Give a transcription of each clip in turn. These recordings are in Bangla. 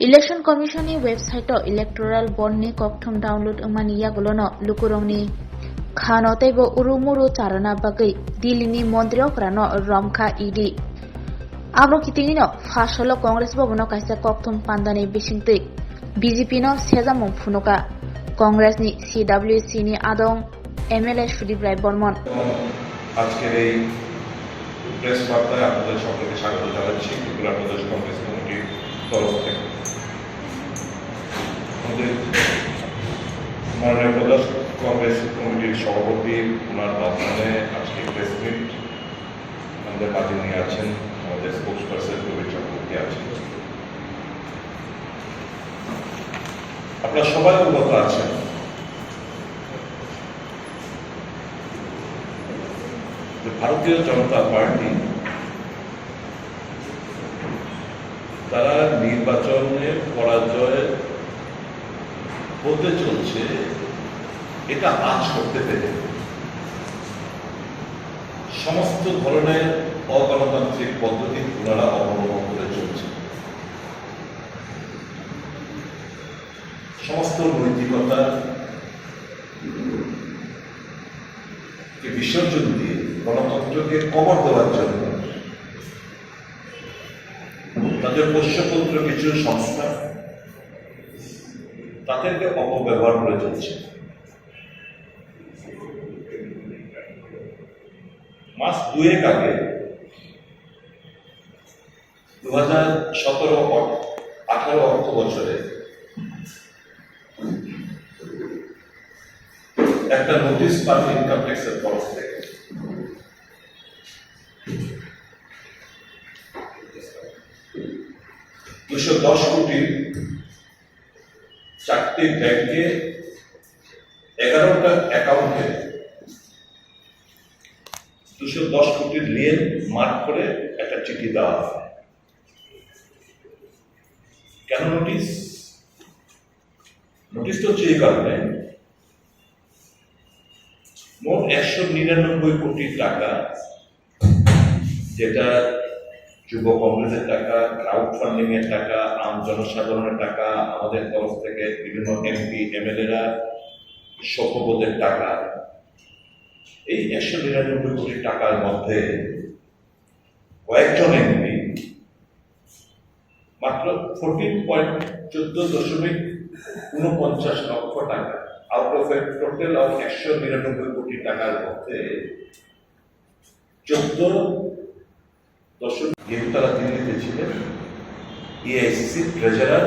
इलेक्शन कमिशननि वेबसाइटआव इलेक्टोराल बन्डनि ककथम डाउनलोड अमानि यागुलोनो लुकुरंनि खानो तैबो उरुमुरु चारना बागै दिल्लीनि मन्त्रीफोरानो रमखा इदि आब्रो कितिनिनो फासलो कांग्रेस भवनो काइसा ककथम पान्दानि बिसिंतै बीजेपी नो सेजामुं फुनुका कांग्रेसनि सीडब्ल्यूसी नि आदं एमएलए सुदीप राय बर्मन আজকের এই প্রেস বার্তায় আপনাদের সকলকে স্বাগত জানাচ্ছি ত্রিপুরা প্রদেশ কংগ্রেস কমিটির তরফ থেকে। আমাদের মাননীয় প্রদেশ কংগ্রেস কমিটির সভাপতি ওনার আহ্বানে আজকে প্রেস মিট আমাদের মাঝে নিয়ে আছেন আমাদের স্পোক্স পার্সন প্রবীর চক্রবর্তী আছেন। আপনারা সবাই অবগত আছেন ভারতীয় জনতা পার্টি তারা নির্বাচনের পরাজয় হতে চলছে এটা আজ করতে পেরে সমস্ত ধরনের অগণতান্ত্রিক পদ্ধতি ওনারা অবলম্বন করে চলছে। সমস্ত নৈতিকতা বিসর্জন দিয়ে গণতন্ত্রকে কবর দেওয়ার জন্য তাদের পোষ্যপুত্র কিছু সংস্থা তাদেরকে অপব্যবহার করে চলছে। মাস দুয়েক আগে 2017-18 অর্থ বছরে একটা নোটিশ পান ইনকাম ট্যাক্সের তরফ থেকে $210 কোটি 4টি ব্যাংকে 11টা অ্যাকাউন্টে 210 কোটির লেন মার্ক করে একটা চিঠি দেওয়া হয়। কেন নোটিশ? নোটিশটা হচ্ছে এই কারণে মোট 199 কোটি টাকা, যেটা যুব কংগ্রেসের টাকা, ক্রাউড ফান্ডিং এর টাকা, আম জনসাধারণের টাকা, আমাদের তরফ থেকে বিভিন্ন এমপি এমএলএরা সভ্যপদের টাকা, এই 199 কোটি টাকার মধ্যে কয়েকজন এমপি মাত্র 14.49 লক্ষ টাকা out of A total of 199 কোটি টাকার মধ্যে 14 যেহেতু তারা দিল্লিতে ছিলেন, এআইসিসি ট্রেজারার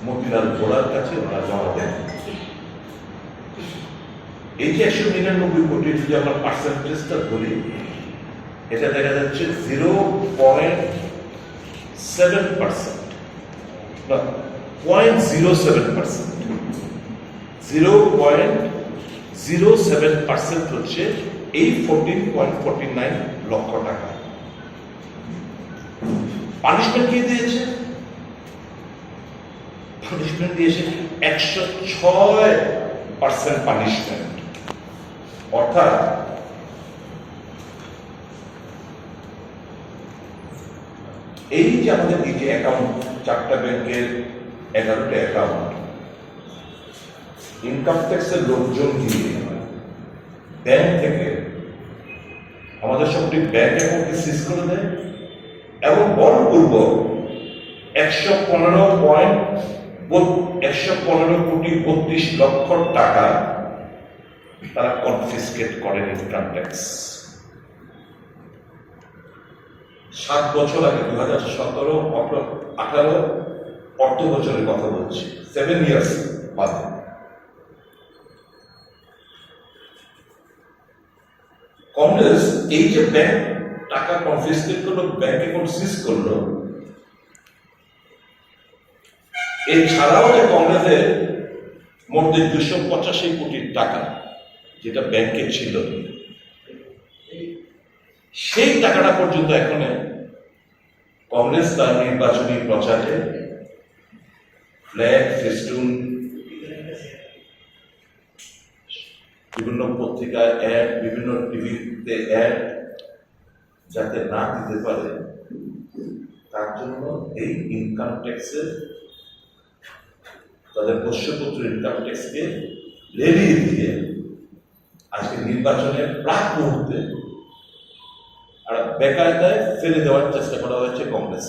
মতিলাল ভোরার কাছে ওরা জমা দেন। এই যে 199 কোটি যদি আমরা পার্সেন্টেজটা ধরি, এটা দেখা যাচ্ছে 0.7%, না 0.07%, 0.07% হচ্ছে এই 14.49 লক্ষ টাকা। পানিশমেন্ট কি দিয়েছে? পানিশমেন্ট দিয়েছে 106% পানিশমেন্ট। অর্থাৎ এই যে আমাদের এই যে অ্যাকাউন্ট, 4টা ব্যাংকের 11টা অ্যাকাউন্ট, ইনকাম ট্যাক্সের লোকজন দিয়ে ব্যাংক থেকে আমাদের সবটি ব্যাংক অ্যাকাউন্টকে সিজ করে দেয় এবং বলপূর্বক 115 কোটি 32 লক্ষ টাকা তারা কনফিসকেট করেন ইনকাম ট্যাক্স। 7 বছর আগে 2017-18 অর্থ বছরের কথা বলছি, 7 ইয়ার্স বাদে কংগ্রেস এই যে ব্যাংক টাকা কনফিসকেট করলো, ব্যাংক অ্যাকাউন্ট সিজ করলো, এছাড়াও যে কংগ্রেসের মোট 285 কোটি টাকা যেটা ব্যাংকে ছিল, সেই টাকাটা পর্যন্ত এখন কংগ্রেস তার নির্বাচনী প্রচারে ফ্ল্যাগ, ফেস্টুন, বিভিন্ন পত্রিকায় অ্যাড, বিভিন্ন টিভিতে অ্যাড যাতে না দিতে পারে তার জন্য এই ইনকাম ট্যাক্সের তাদের পোষ্যপুত্র ইনকাম ট্যাক্সকে লেলিয়ে দিয়ে আজকে নির্বাচনের প্রাক মুহূর্তে আর বেকায়দায় ফেলে দেওয়ার চেষ্টা করা হয়েছে কংগ্রেস।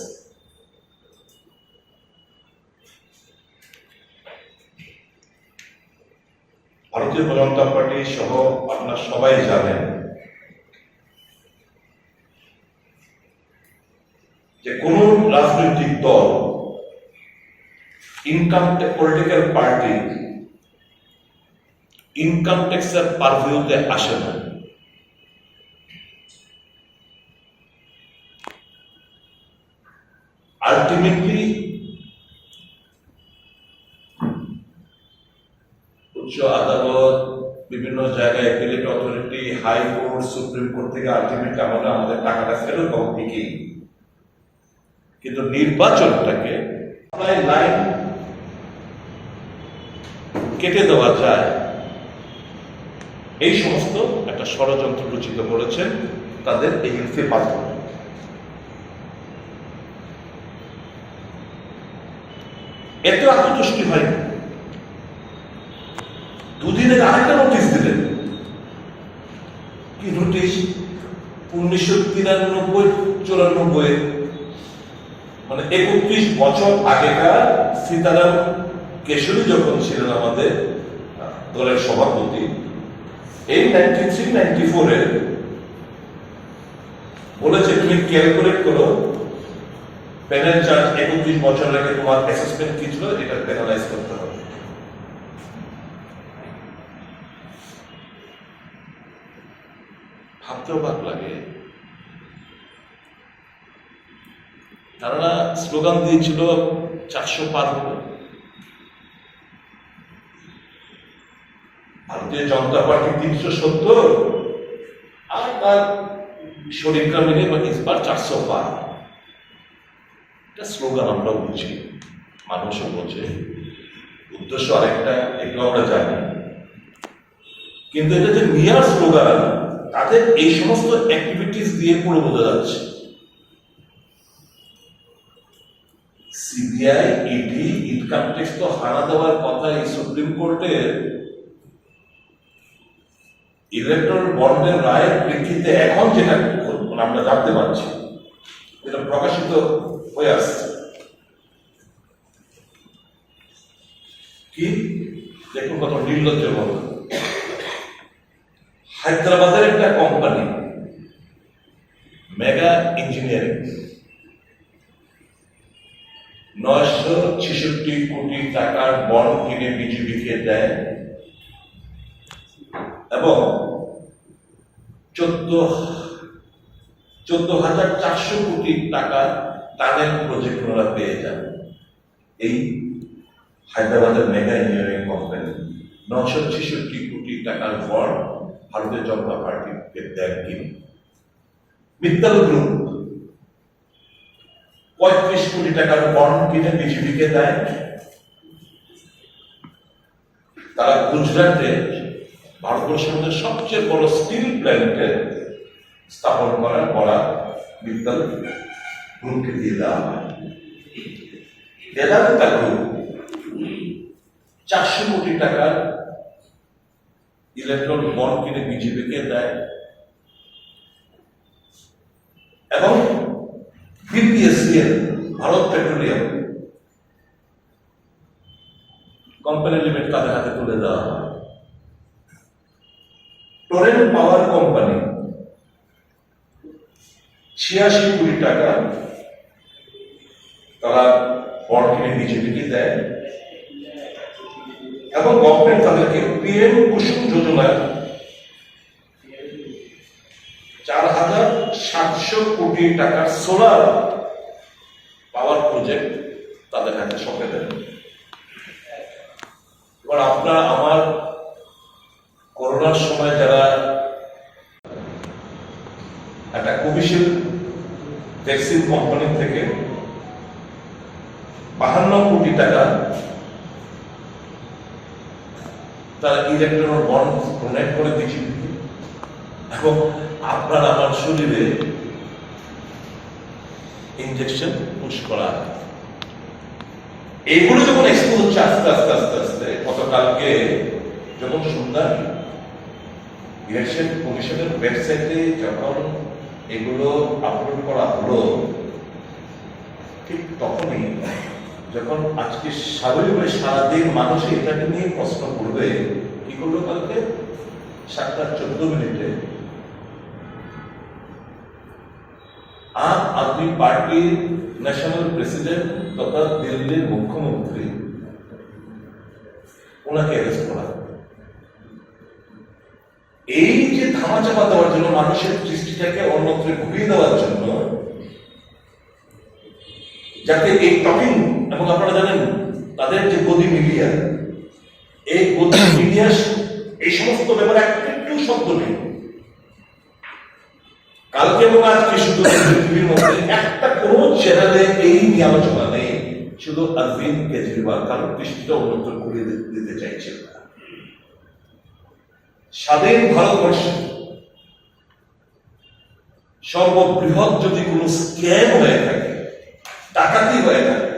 ভারতীয় জনতা পার্টি সহ আপনারা সবাই জানেন যে কোন রাজনৈতিক দল পলিটিক্যাল পার্টি ইনকাম ট্যাক্সের পারভিউতে আসে না। আলটিমেটলি উচ্চ আদালত, বিভিন্ন জায়গায় appellate authority, high court, supreme court থেকে আলটিমেটলি আমরা আমাদের টাকাটা ফেরত পাবো ঠিকই, কিন্তু নির্বাচনটাকে লাইন কেটে দেওয়া যায় এই সমস্ত একটা ষড়যন্ত্র রচিত করেছেন তাদের এগেন্সে মাধ্যমে। এত আত্মতুষ্টি হয়নি, দুদিনের আরেকটা নোটিশ দিলেন। কি নোটিশ? 1993-94 মানে 31 বছর আগেকার সীতারাম কেশরী যখন ছিলেন আমাদের দলের সভাপতি, এই 93-94 বলেছে তুমি ক্যালকুলেট করো প্যানেল চার্জ 31 বছর আগে তোমার অ্যাসেসমেন্ট কি ছিল, এটা প্যানালাইজ করতে হবে। ভাবতে অবাক লাগে, তারা স্লোগান দিয়েছিল 400 পার হবে। ভারতীয় জনতা পার্টি 370 আর তার শরীরটা মিলে ইসবার 400 পার। এটা স্লোগান আমরা বুঝি, মানুষও বোঝে, উদ্দেশ্য আরেকটা, এগুলো আমরা জানি, কিন্তু এটা যে নিয়ার স্লোগান, তাদের এই সমস্ত অ্যাক্টিভিটিস দিয়ে পুরো বোঝা যাচ্ছে। সিবিআই, ইডি, ইনকাম ট্যাক্স তো হানা দেওয়ার কথা এই সুপ্রিম কোর্টের ইলেকট্রাল বন্ডের রায়ের প্রেক্ষিতে এখন যেটা আমরা জানতে পারছি, যেটা প্রকাশিত হয়ে আসছে, কি দেখুন কত নির্লজ্জ কথা। হায়দ্রাবাদের একটা কোম্পানি মেগা ইঞ্জিনিয়ারিং 966 কোটি টাকার বন্ড কিনে বিজেপিকে দেয় এবং 14,400 কোটি টাকার টানেল প্রজেক্ট ওরা পেয়ে যান। এই হায়দ্রাবাদের মেগা ইঞ্জিনিয়ারিং কোম্পানি 966 কোটি টাকার বন্ড ভারতীয় জনতা পার্টিকে দেন কিনে। মিত্তল গ্রুপ 35 কোটি টাকার বন্ড কিনে বিজেপিকে দেয়। তারা গুজরাটে ভারতবর্ষের মধ্যে সবচেয়ে বড় স্টিল প্ল্যান্টের স্থাপন করার বরাদ মিত্তল গ্রুপকে দিয়ে দেওয়া হয়। বেদান্তা গ্রুপ 400 কোটি টাকার ইলেকট্রন বন্ড কিনে বিজেপিকে দেয় এবং বিপিএসসিএল ভারত পেট্রোলিয়াম কোম্পানি লিমিট তাদের হাতে তুলে দেওয়া হয়। টোরেন্ট পাওয়ার কোম্পানি 86 কোটি টাকা তারা বন্ড কিনে বিজেপিকে দেয় এবং গভর্নমেন্ট তাদেরকে পিএম কুসুম যোজনার 4,700 কোটি টাকার সোলার পাওয়ার প্রজেক্ট তাদের হাতে সঁপে দেন। এবার আপনার আমার করোনার সময় যারা একটা কোভিশিল্ড ভ্যাকসিন কোম্পানি থেকে 52 কোটি টাকা তারা ইলেকট্রন বন্ড ডোনেট করে দিচ্ছি এবং আপনার আমার শরীরে ইনজেকশন পুশ করা। এইগুলো যখন এক্সপোজ হচ্ছে আস্তে আস্তে আস্তে আস্তে, গতকালকে যখন শুনলাম ইলেকশন কমিশনের ওয়েবসাইটে যখন এগুলো আপলোড করা হলো, ঠিক তখনই যখন আজকে স্বাভাবিকভাবে সারাদিন মানুষ এটাকে নিয়ে প্রশ্ন করবে, কি করলো কালকে 7:14 আম আদমি পার্টির ন্যাশনাল প্রেসিডেন্ট তথা দিল্লির মুখ্যমন্ত্রী, ওনাকে অ্যারেস্ট করা। এই যে ধামাচাপা দেওয়ার জন্য, মানুষের দৃষ্টিটাকে অন্যত্র ঘুরিয়ে দেওয়ার জন্য, যাতে এই টকিং, এবং আপনারা জানেন তাদের যে গদি মিডিয়া, এই গদি মিডিয়া এই সমস্ত ব্যাপারে একটু শব্দ নেই। কালকে এবং আজকে শুধু পৃথিবীর মধ্যে একটা কোনো চ্যানেলে এই নিয়ে আলোচনা নেই, শুধু অরবিন্দ কেজরিওয়াল কারোর দৃষ্টিটা অন্যত্র ঘুরিয়ে দিতে চাইছে না। স্বাধীন ভারতবর্ষে সর্ববৃহৎ যদি কোনো স্ক্যাম হয়ে থাকে, ডাকাতি হয়ে থাকে,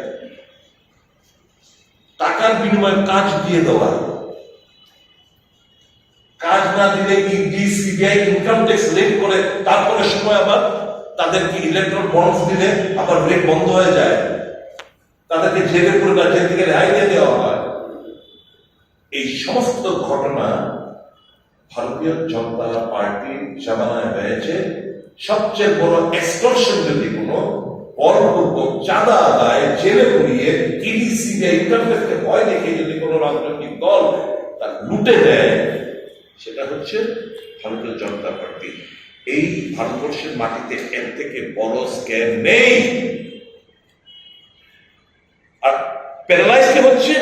টাকার বিনিময়ে কাজ দিয়ে দেওয়া, কাজ না দিলে ED CBI income tax raid করে তারপরে সময় আবার তাদেরকে ইলেকট্রল বন্ডস দিলে আবার রেড বন্ধ হয়ে যায়, তাদেরকে জেলে পুরো জেল থেকে রেহাই দিয়ে দেওয়া হয়। এই সমস্ত ঘটনা ভারতীয় জনতা পার্টির জামানায় হয়েছে। সবচেয়ে বড় এক্সটর্শন যদি কোনো বলপূর্বক চাঁদা আদায়, জেলে পুড়িয়ে, ইডি সিবিআই ইনকাম ট্যাক্সকে ভয় দেখে যদি কোনো রাজনৈতিক দল তা লুটে দেয়, সেটা হচ্ছে ভারতীয় জনতা পার্টি। এই ভারতবর্ষের মাটিতে এর থেকে বড় স্ক্যাম নেই। আর প্যারালাইজড হচ্ছে,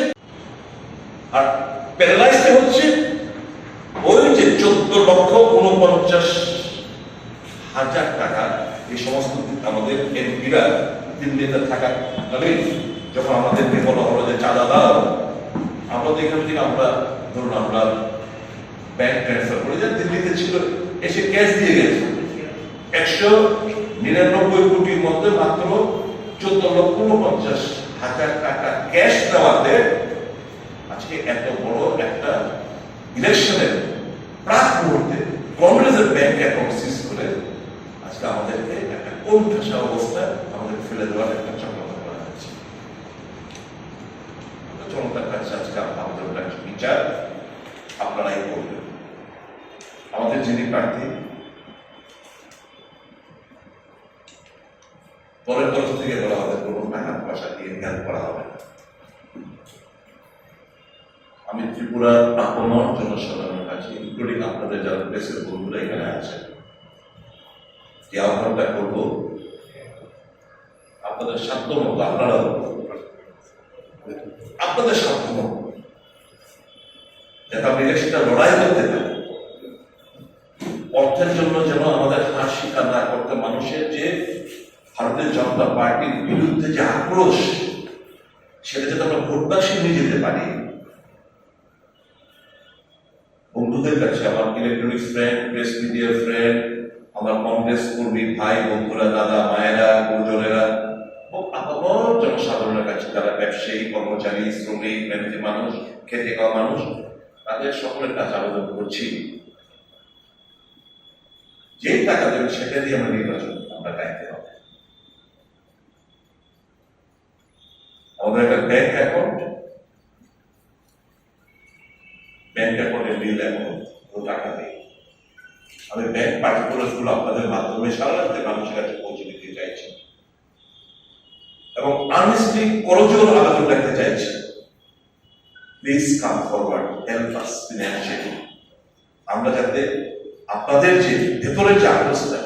ওই যে 14,49,000 টাকা এই সমস্ত আমাদের এমপিরা দিল্লিতে থাকা যখন আমাদেরকে বলা হলো যে চাঁদা দাও, আমরা তো এখান থেকে আমরা ধরুন আমরা ব্যাংক ট্রান্সফার করে, যা দিল্লিতে ছিল এসে ক্যাশ দিয়ে গেছে 199 কোটির মধ্যে মাত্র 14,49,000 টাকা ক্যাশ দেওয়াতে আজকে এত বড় একটা ইলেকশনের প্রাক মুহূর্তে কংগ্রেসের ব্যাংক অ্যাকাউন্ট সিজ করে আজকে আমাদেরকে একটা কোণঠাসা অবস্থায় আমাদের ফেলে দেওয়ার একটা চক্রান্ত করা হচ্ছে। জনতার কাছে আজকে আমাদের কাছে বিচার আপনারাই করবেন। আমাদের যিনি প্রার্থী, পরের তরফ থেকে বলা হবে কোনো টাকা পয়সা দিয়ে হেল্প করা হবে না। আমি ত্রিপুরার আপমর জনসাধারণের কাছে, ইনক্লুডিং আপনাদের যারা প্রেসের বন্ধুরা এখানে আছেন, যে আহ্বানটা করব, আপনাদের সাধ্য মতো, আপনাদের সাধ্য মতো যাতে আপনি ইলেকশনটা লড়াই করতে পারেন। অর্থের জন্য যেন আমাদের হার স্বীকার না করতে, মানুষের যে ভারতীয় জনতা পার্টির বিরুদ্ধে যে আক্রোশ, সেটা যাতে আমরা ভোট বাক্সে নিয়ে যেতে পারি। বন্ধুদের কাছে, আমার ইলেকট্রনিক্স ফ্রেন্ড, প্রেস মিডিয়ার ফ্রেন্ড, আমার কংগ্রেস কর্মী ভাই বন্ধুরা, দাদা মায়েরা, গুরুজনেরা, আপামর জনসাধারণের কাছে, যারা ব্যবসায়ী, কর্মচারী, শ্রমিক, মেহনতি মানুষ, খেটে খাওয়া মানুষ, তাদের সকলের কাছে আবেদন করছি, যে টাকা দেবেন সেটা দিয়ে আমরা নির্বাচন আমরা গাইতে হবে। আমাদের একটা ব্যাংক অ্যাকাউন্টে বিল অ্যাকাউন্ট টাকা নেই। আমি ব্যাংক পার্টিকুলার গুলো আপনাদের মাধ্যমে সারা রাজ্যে মানুষের কাছে পৌঁছে দিতে চাইছি এবং আর্নেস্টলি করজোর আবেদন রাখতে চাইছি, please come forward, help us financially. আমরা যাতে আপনাদের যে ভেতরের যে আক্রোশটা,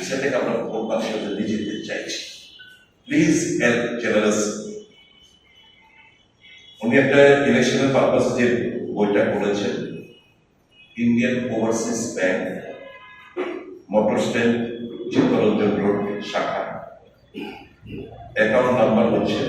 সেটাকে আমরা ভোট বাক্সে নিয়ে যেতে চাইছি। Please help generously. উনি একটা ইলেকশনের পারপাস যে বইটা করেছেন, Indian Overseas Bank, motor stand, Chittaranjan road, শাখা। অ্যাকাউন্ট নাম্বার হচ্ছে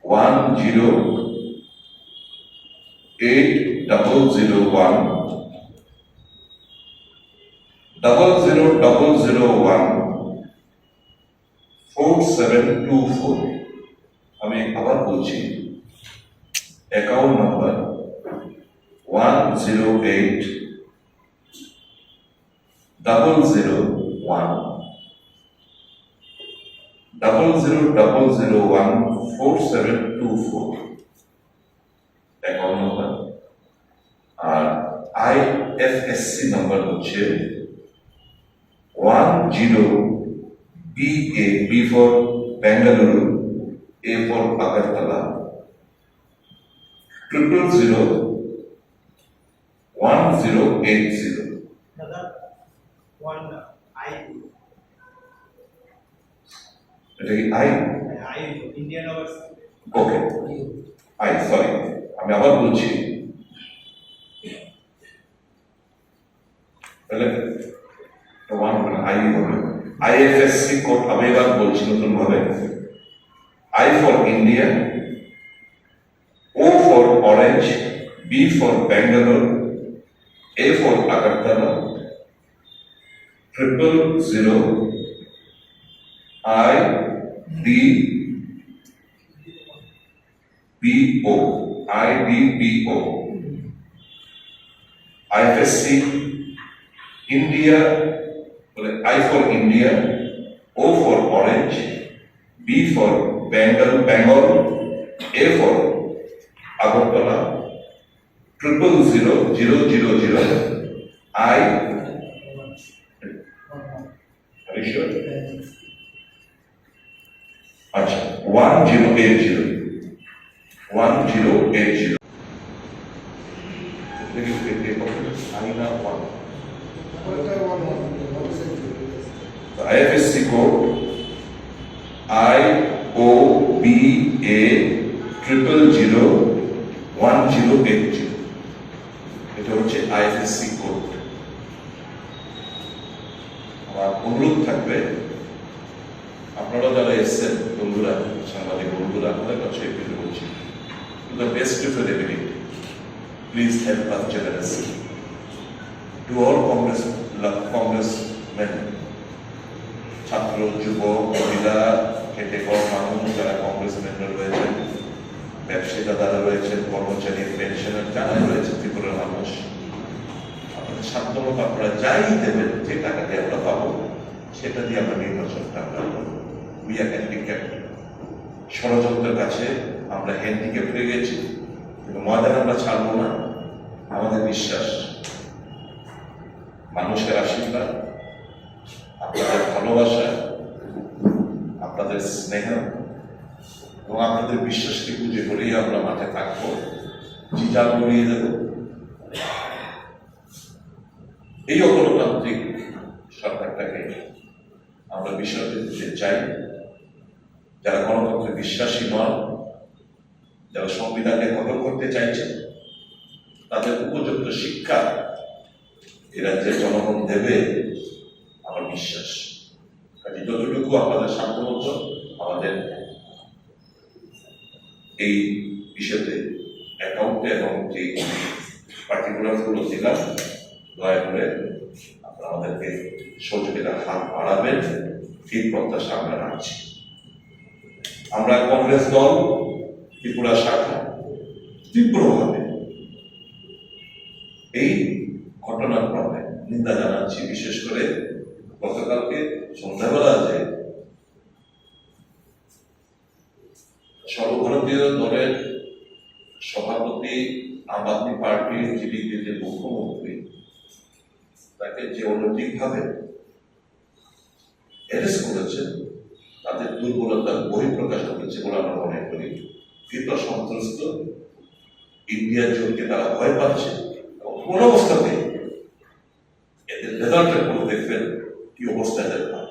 108888 0000014724। আমি আবার বলছি, অ্যাকাউন্ট নাম্বার 10800014724 অ্যাকাউন্ট নাম্বার। আর IFSC নাম্বার হচ্ছে 10BA, B for Bengaluru, A for Agartala, 0001080। এটা কি ইন্ডিয়ান আওয়ার্স ওকে সরি, আমি আবার বলছি, তাহলে IFSC কোড আমি এবার বলছি নতুন ভাবে। I for India, O for Orange, B for Bangalore, A for Agartala, 000 IDBO, IFSC India, I for India, O for Orange, B for Bengal, A for Agartala, 00000 I. Are you sure? আচ্ছা, 1080 IFSC code IOBA 0001080। এটা হচ্ছে IFSC কোড। আমার অনুরোধ থাকবে, আপনারা যারা এসছেন বন্ধুরা, সাংবাদিক বন্ধুরা, আপনাদের কাছে একটু বলছি, to the best of your ability, please help us generously. To all Congressmen, ছাত্র, যুবক, মহিলা, খেটে খাওয়া মানুষ যারা কংগ্রেসমেন রয়েছেন, ব্যবসায়ী দাদারা রয়েছেন, কর্মচারী, পেনশনার যারা রয়েছে, ত্রিপুরার মানুষ, আপনাদের সাধ্যমতো আপনারা যাই দেবেন, যে টাকাটি আমরা পাবো সেটা দিয়ে আমরা নির্বাচনটা আমরা করবো। উই আর হ্যান্ডিক্যাপ্ট, ষড়যন্ত্রের কাছে আমরা হ্যান্ডিক্যাপ্ট হয়ে গেছি, কিন্তু ময়দান আমরা ছাড়বো না। আমাদের বিশ্বাস, মানুষের আশীর্বাদ, আপনাদের ভালোবাসা, আপনাদের স্নেহ এবং আপনাদের বিশ্বাসকে পুজো করেই আমরা মাঠে থাকবো, জিজাল গড়িয়ে দেব। এই অগণতান্ত্রিক সরকারটাকে আমরা বিসর্জন দিতে চাই। যারা গণতন্ত্রে বিশ্বাসী নন, যারা সংবিধানকে খতম করতে চাইছেন, তাদের উপযুক্ত শিক্ষা এ রাজ্যের জনগণ দেবে আমার বিশ্বাস। কাজে যতটুকু আপনাদের সাধ্যমতো আমাদের এই বিষয়তে অ্যাকাউন্টে এবং যে পার্টিকুলারগুলো দিলাম, দয়া করে আপনারা আমাদেরকে সহযোগিতার হাত বাড়াবেন, এই প্রত্যাশা আমরা রাখছি। আমরা কংগ্রেস দল ত্রিপুরা শাখা তীব্রভাবে এই ঘটনার ক্রমে নিন্দা জানাচ্ছি। বিশেষ করে গতকালকে সন্ধ্যাবেলা যে সর্বভারতীয় দলের সভাপতি, আম আদমি পার্টির যিনি দিল্লির মুখ্যমন্ত্রী, তাকে যে অনৈতিকভাবে অ্যারেস্ট করেছেন, তাদের দুর্বলতার বহিঃপ্রকাশ ঘটেছে বলে আমরা মনে করি। ভীত সন্ত্রস্ত ইন্ডিয়ার জনকে তারা ভয় পাচ্ছে এবং কোন অবস্থাতে এদের রেজাল্টের পর দেখবেন কি অবস্থা এদের হয়।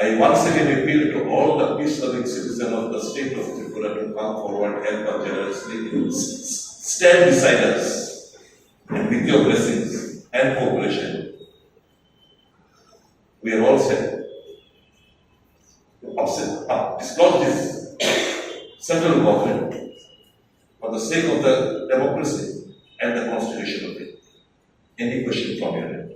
I once again appeal to all the peace-loving citizens of the state of Tripura to come forward, help us generously, stand beside us, and with your blessings and cooperation, we are all set to dislodge this central government for the sake of the democracy and the constitution of it. Any question from your end?